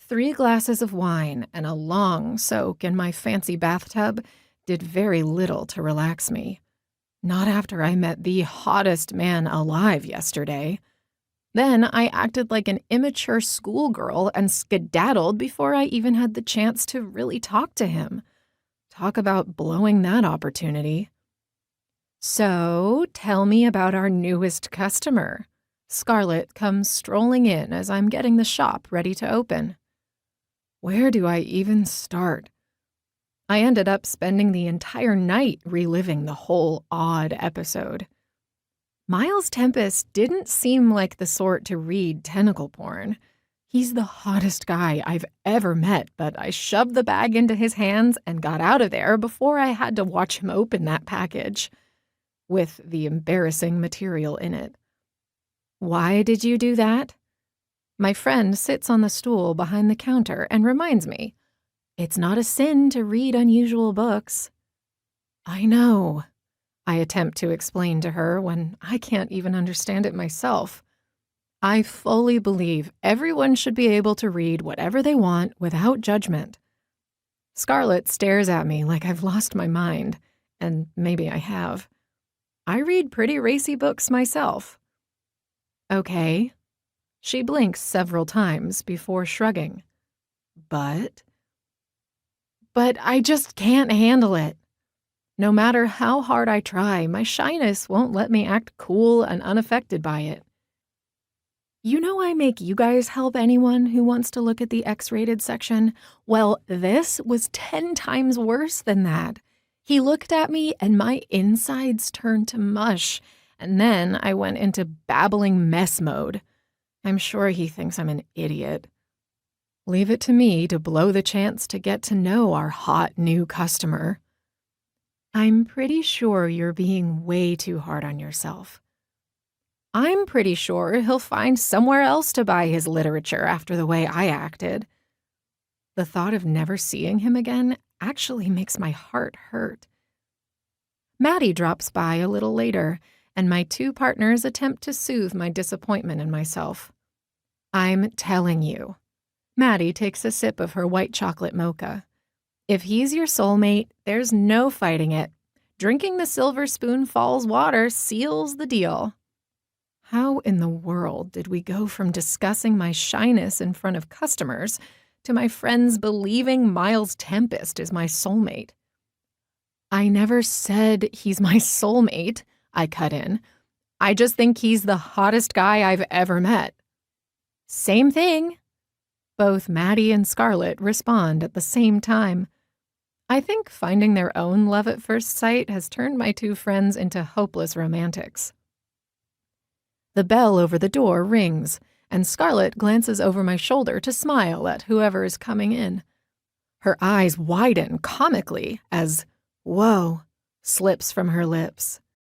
3 glasses of wine and a long soak in my fancy bathtub did very little to relax me. Not after I met the hottest man alive yesterday. Then I acted like an immature schoolgirl and skedaddled before I even had the chance to really talk to him. Talk about blowing that opportunity. So, tell me about our newest customer. Scarlett comes strolling in as I'm getting the shop ready to open. Where do I even start? I ended up spending the entire night reliving the whole odd episode. Miles Tempest didn't seem like the sort to read tentacle porn. He's the hottest guy I've ever met, but I shoved the bag into his hands and got out of there before I had to watch him open that package, with the embarrassing material in it. Why did you do that? My friend sits on the stool behind the counter and reminds me, it's not a sin to read unusual books. I know, I attempt to explain to her when I can't even understand it myself. I fully believe everyone should be able to read whatever they want without judgment. Scarlett stares at me like I've lost my mind, and maybe I have. I read pretty racy books myself. Okay. She blinks several times before shrugging. But I just can't handle it. No matter how hard I try, my shyness won't let me act cool and unaffected by it. You know I make you guys help anyone who wants to look at the X-rated section? Well, this was 10 times worse than that. He looked at me and my insides turned to mush, and then I went into babbling mess mode. I'm sure he thinks I'm an idiot. Leave it to me to blow the chance to get to know our hot new customer. I'm pretty sure you're being way too hard on yourself. I'm pretty sure he'll find somewhere else to buy his literature after the way I acted. The thought of never seeing him again actually makes my heart hurt. Maddie drops by a little later, and my 2 partners attempt to soothe my disappointment in myself. I'm telling you. Maddie takes a sip of her white chocolate mocha. If he's your soulmate, there's no fighting it. Drinking the Silver Spoon Falls water seals the deal. How in the world did we go from discussing my shyness in front of customers to my friends believing Miles Tempest is my soulmate? I never said he's my soulmate, I cut in. I just think he's the hottest guy I've ever met. Same thing. Both Maddie and Scarlett respond at the same time. I think finding their own love at first sight has turned my 2 friends into hopeless romantics. The bell over the door rings, and Scarlett glances over my shoulder to smile at whoever is coming in. Her eyes widen comically as, "Whoa," slips from her lips.